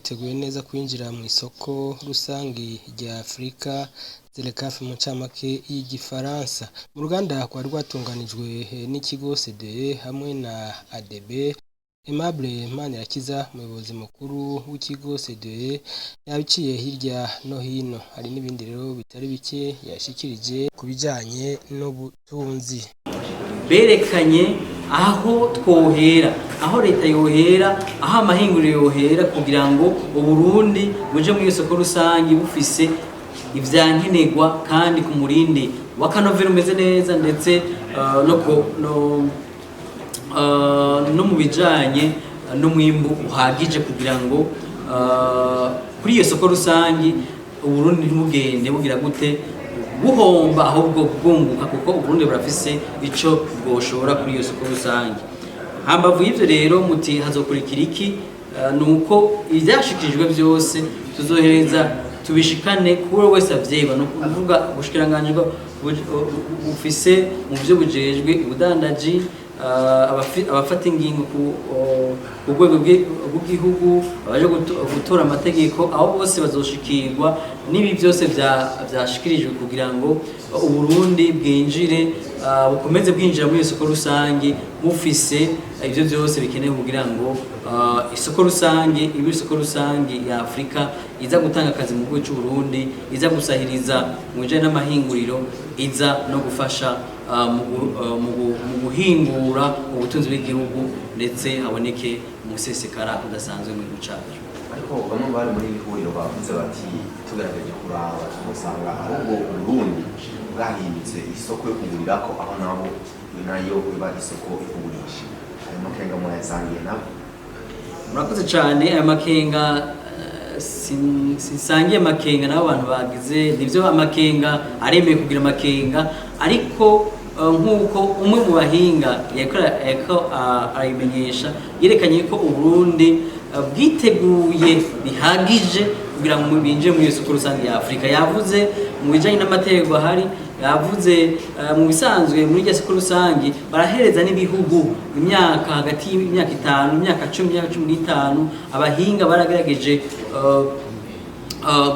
biteguye neza kwinjira mu isoko rusangi rya Afrika zerekafi mu ncamake y'igifaransa. Mu ruganda rwari rwatunganijwe n'ikigo CDE hamwe na ADB. Aimable Manirakiza umuyobozi mukuru w'ikigo CDE yabiciye hirya no hino. Hari n'ibindi rero bitari bike yashikirije ku bijanye n'ubutunzi. Berekanye aho twohera, aho leta yohera, aho amahinguriro yohera kugira ngo Uburundi buje mu isoko rusangi bufise ivyankenerwa kandi ku murindi wa kanovera umeze neza, ndetse no mu bijanye n'umwimbu uhagije kugira ngo kuri iyo soko rusangi Uburundi ntibugende bugira gute buhomba ahubwo bwunguka, kuko Uburundi burafise ico bwoshobora kuri iyo soko rusangi. Hambavu y'ivyo rero muti hazokurikira iki? Nuko ivyashikirijwe byose tuzohereza tubishikane kuri wese avyeba, no kuvuga ubushikiranganje bufise mu byo bujejwe ubudandaji, abafata ingingo ku rwego rw'igihugu, abaje gutora amategeko, aho bose bazoshikirwa n'ibi byose byashikirijwe kugira ngo Uburundi bwinjire bukomeze bwinjira muri isoko rusangi bufise ibyo byose bikenewe kugira ngo isoko rusangi ibi isoko rusangi ya Afrika iza gutanga akazi mu gihugu cy'u Burundi, iza gusahiriza mu bijanye n'amahinguriro, iza no gufasha mu guhingura ubutunzi bw'igihugu, ndetse haboneke umusesekara udasanzwe mu gihugu cyacu. Ariko bamwe bari muri ihuriro bavuze bati tugaragaje kuraba tumusanga ahubwo Uburundi bwahindutse isoko yo kugurirako, aho nabo nayo iba isoko yo kugurisha. Ayo makenga mwayasangiye nabo? Murakoze cyane. Ayo makenga sinsangiye amakenga n'abo bantu bagize, nivyo amakenga aremeye kugira amakenga, ariko nk'uko umwe mu bahinga yariko arayimenyesha, yerekanye ko Uburundi bwiteguye bihagije kugira ngo binjire muri isoko rusange ya Afrika. Yavuze mu bijanye n'amategeko ahari, yavuze mu bisanzwe muri iryo soko rusange barahereza n'ibihugu imyaka hagati y'imyaka 5, imyaka 10, imyaka 15. Abahinga baragerageje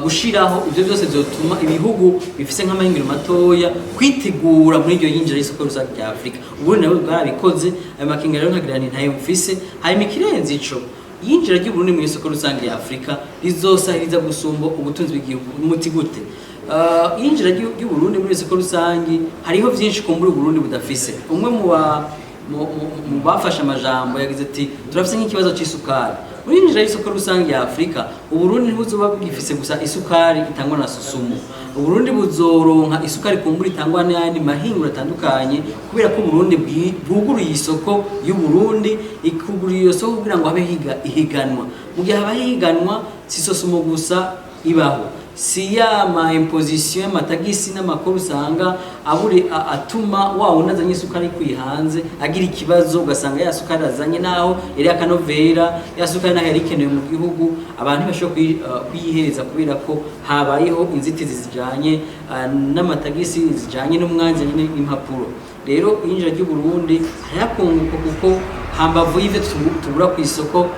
gushiraho ibyo byose byotuma ibihugu bifise nk'amahinguriro matoya kwitegura muri iryo yinjira y'isoko rusange rya Afrika. Uburundi nabo bwarabikoze. Ayo makenga rero nkagira ntayo mfise. Hanyuma ikirenze ico, yinjira ry'Uburundi mu isoko rusange ya Afrika rizosahiriza gusumba ubutunzi bw'igihugu. Muti gute? Yinjira ry'Uburundi muri isoko rusange hariho byinshi kumbura Uburundi budafise. Umwe mu bafashe amajambo yagize ati turafise nk'ikibazo c'isukari. Muri yinjira y'isoko rusange ya Afrika Uburundi ntibuzoba bwifise gusa isukari itangwa na Susumu. Uburundi buzoronka isukari kumbura itangwa n'ayandi mahinguriro atandukanye, kubera ko Uburundi bwuguruye isoko y'Uburundi, ikuguriye iyo soko kugira ngo habe ihiganwa. Mu gihe haba higanwa, si Susumu gusa ibaho, si ya ma imposition y'amatagisi n'amakuru usanga atuma wawe unazanye isukari kwihanze agira ikibazo, ugasanga ya sukari azanye naho yari akanovera, ya sukari naho yari ikenewe mu gihugu, abantu bashobora kuyihereza kubera ko habayeho inzitizi zijanye n'amatagisi, zijanye n'umwanzi n'impapuro. Rero injira ry'Uburundi hayakunguka, kuko hambavu y'ivyo tubura ku isoko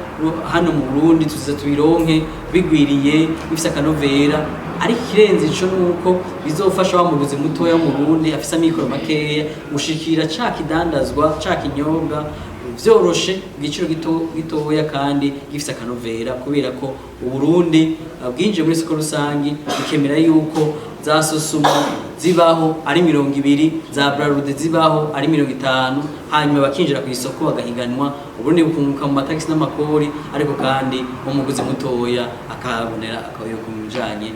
hano mu Burundi tuziza tubironke bigwiriye bifise akanovera. Ariko ikirenze ico nuko bizofasha wa muguzi mutoya mu Burundi afise amikoro makeya gushikira ca kidandazwa, ca kinyobwa vyoroshe igiciro gitoya kandi gifise akanovera, kubera ko Uburundi bwinjiye muri isoko rusangi bikemera yuko za Susumu zibaho ari 20, za Brarude zibaho ari 50, hanyuma bakinjira ku isoko bagahiganwa. Uburundi bukunguka mu matagisi n'amakori, ariko kandi umuguzi mutoya akabonera akayo kumujanye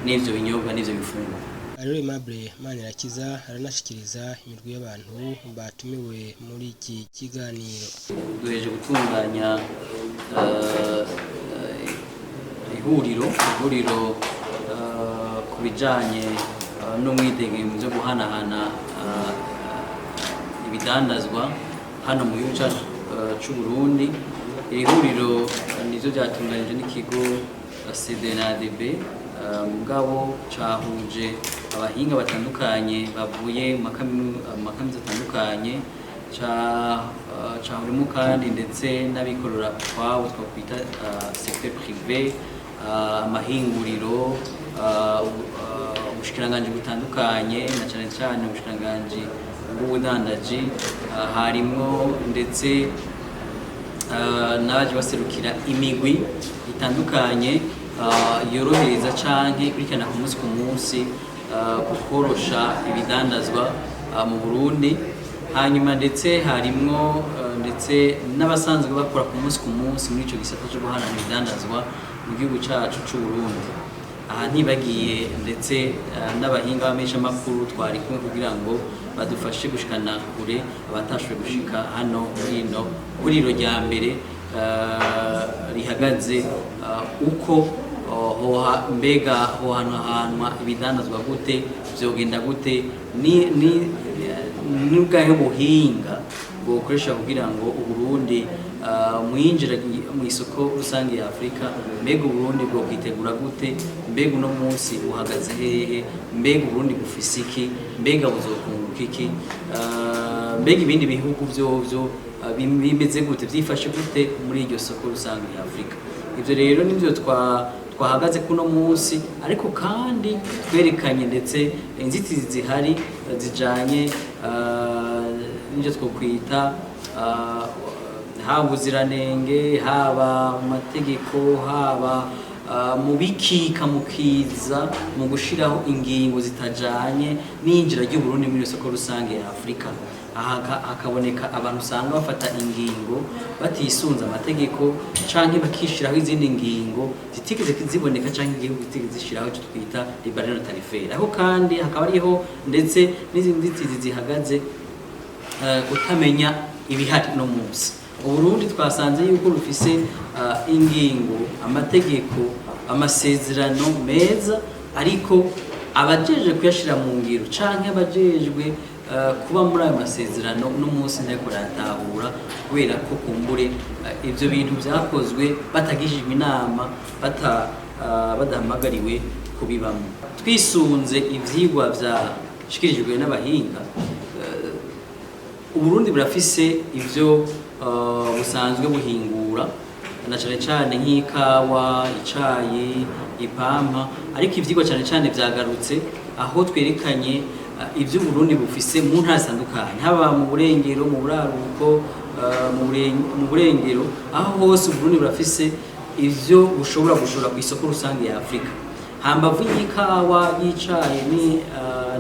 n'ivyo binyobwa n'ivyo bifungwa. Ariyo Aimable Manirakiza aranashikiriza imirwi y'abantu batumiwe muri iki kiganiro. Duheje gutunganya ihuriro ku bijanye n'umwidege mu byo guhanahana ibidandazwa hano mu gihugu cyacu cy'u Burundi. Iri huriro nivyo byatunganije n'ikigo CDE na ADB, mugabo cahuje abahinga batandukanye bavuye mu makaminuza atandukanye, cahurimo kandi ndetse n'abikorera twabo twakwita secteur privé, amahinguriro, ubushikiranganji butandukanye na cyane cyane ubushikiranganji bw'ubudandaji, harimo ndetse n'abaje baserukira imigwi itandukanye yorohereza canke ikurikirana ku munsi kukorosha ibidandazwa mu Burundi. Hanyuma ndetse harimwo ndetse n'abasanzwe bakora ku munsi muri ico gisata cyo guhana ibidandazwa mu gihugu cacu c'u Burundi. Aha ntibagiye ndetse n'abahinga b'amesha makuru twari kumwe kugira ngo badufashe gushikana kure abatashoboye gushika hano hino kuri iro rya mbere rihagaze uko mbega hohanwa ibidandazwa gute, vyogenda gute, n'ubwahe buhinga bwokoresha kugira ngo Uburundi mwinjira mw'isoko rusangi ya Afrika, mbega Uburundi bwo kwitegura gute, mbega uno munsi uhagaze hehe, mbega Uburundi bufise iki, mbega buzokunguka iki, mbega ibindi bihugu vyovyo bimeze gute, vyifashe gute muri iryo soko rusangi ya Afrika. Ivyo rero nivyo twahagaze kuno munsi, ariko kandi twerekanye ndetse inzitizi zihari zijanye n'ivyo twokwita haba ubuziranenge, haba amategeko, haba mu bikika mukiza mu gushiraho ingingo zitajanye n'injira ry'Uburundi muri soko rusange ya Afrika. Hakaboneka abantu usanga bafata ingingo batisunza amategeko canke bakishiraho izindi ngingo zitigeze ziboneka canke igihugu zitigeze zishiraho ico twita barriere tarifaire. Aho kandi hakaba ariho ndetse n'izindi nzitizi zihagaze kutamenya ibihari no munsi. Uburundi twasanze yuko rufise ingingo, amategeko, amasezerano meza, ariko abajeje kuyashira mu ngiro canke abajejwe kuba muri ayo masezerano no munsi nteko ratahura, kubera ko kumbure ivyo bintu vyakozwe batagishijwe inama, badahamagariwe kubibamo. Twisunze ivyigwa vyashikirijwe n'abahinga, Uburundi burafise ivyo busanzwe buhingura na cyane cyane nk'ikawa, icayi, ipampa, ariko ivyigwa cyane cyane vyagarutse aho twerekanye ivyo Burundi bufise mu ntara zitandukanye, haba mu burengero, mu buraruko, mu burengero, aho hose Burundi burafise ivyo bushobora gushora ku isoko rusange ya Afrika. Hambavu y'ikawa, y'icayi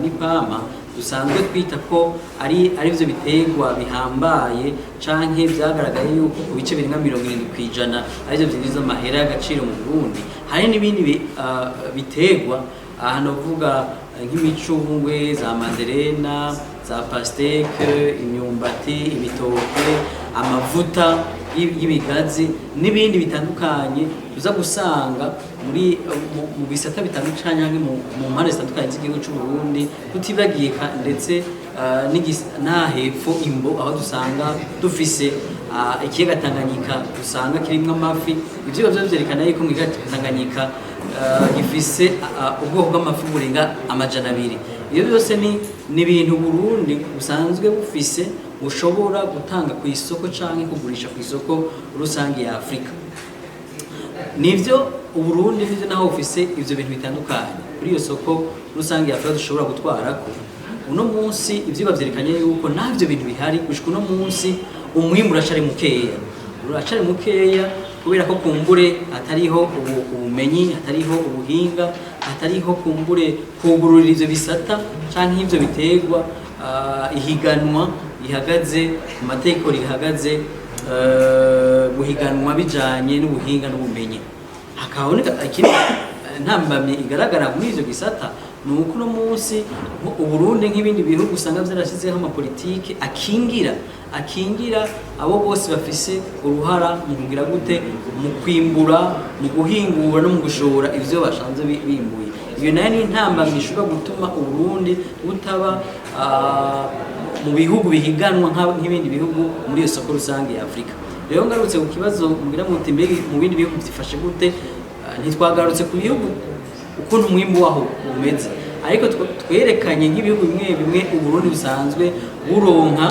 n'ipampa dusanzwe twita ko ari byo biterwa bihambaye canke vyagaragaye yuko ku bice birenga 70% ari byo byinjiza amahera y'agaciro mu Burundi. Hari n'ibindi biterwa hano vuga nk'imicungwe, za manderena, za pasteke, imyumbati, ibitoke, amavuta y'ibigazi n'ibindi bitandukanye tuza gusanga mu bisata bitandukanye mu mpande zitandukanye z'igihugu cy'u Burundi, tutibagiye ndetse n'ahepfo imbo aho dusanga dufise ikiyaga Tanganyika dusanga kirimwo amafi. Ivyo vyerekana yuko mu kiyaga Tanganyika gifise ubwoko bw'amafi burenga 200. Iyo byose ni ibintu Burundi busanzwe bufise bushobora gutanga ku isoko canke kugurisha ku isoko rusange ya Afrika. Nivyo Uburundi nivyo naho ufise ivyo bintu bitandukanye kuri iyo soko rusange ya Afrika dushobora gutwarako. Uno munsi ivyo bavyerekanye yuko navyo bintu bihari gushika uno munsi umwimbu uracari mukeya kubera ko kumbure atariho ubumenyi, atariho ubuhinga, atariho kumbure kugururira ivyo bisata canke ivyo biterwa ihiganwa ihagaze mu mategeko rihagaze guhiganwa bijanye n'ubuhinga n'ubumenyi. Hakaboneka ntambamye igaragara muri ivyo gisata nuko no munsi Uburundi nk'ibindi bihugu usanga vyarashizeho amapolitike akingira abo bose bafise uruhara mu kugira gute mu kwimbura, mu guhingura no mu gushora ivyo bashanze bimbuye. Iyo nayo ni intambamye ishobora gutuma Uburundi butaba mu bihugu bihiganwa nk'ibindi bihugu muri iyo soko rusange ya Afrika. Rero ngarutse ku kibazo mugira muti mbega mu bindi bihugu byifashe gute, ntitwagarutse ku bihugu ukuntu umwimbu waho umeze, ariko twerekanye nk'ibihugu bimwe Uburundi busanzwe buronka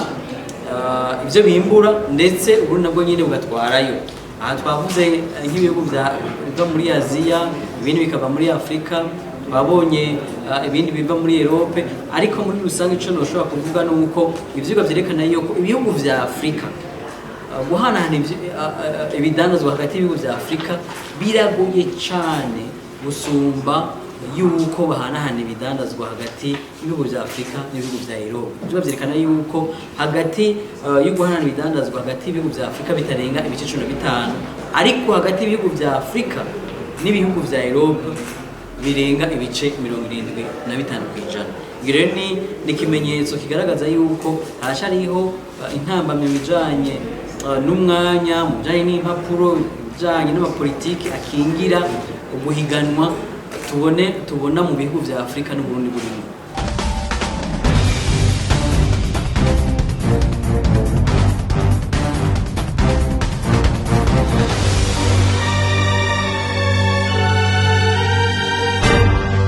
ivyo bimbura ndetse Uburundi nabwo nyine bugatwarayo. Aha twavuze nk'ibihugu biva muri Aziya, ibindi bikava muri Afrika, babonye ibindi biva muri Europe, ariko muri rusange ico noshobora kuvuga nuko ivyigwa vyerekana yuko ibihugu vya Afrika guhanahana ibidandazwa hagati y'ibihugu vya Afrika biragoye cane gusumba yuko bahanahana ibidandazwa hagati y'ibihugu vya Afrika n'ibihugu vya Europe. Ivyigwa vyerekana yuko hagati yo guhanahana ibidandazwa hagati y'ibihugu vya Afrika bitarenga ibice 15, ariko hagati y'ibihugu vya Afrika n'ibihugu vya Europe birenga ibice 75%. Ngire ni ikimenyetso kigaragaza yuko hashariho intambamye bijanye n'umwanya mu bijanye n'impapuro bijanye n'amapolitiki akingira ubuhiganwa tubona mu bihugu vya Afrika n'Uburundi burimo.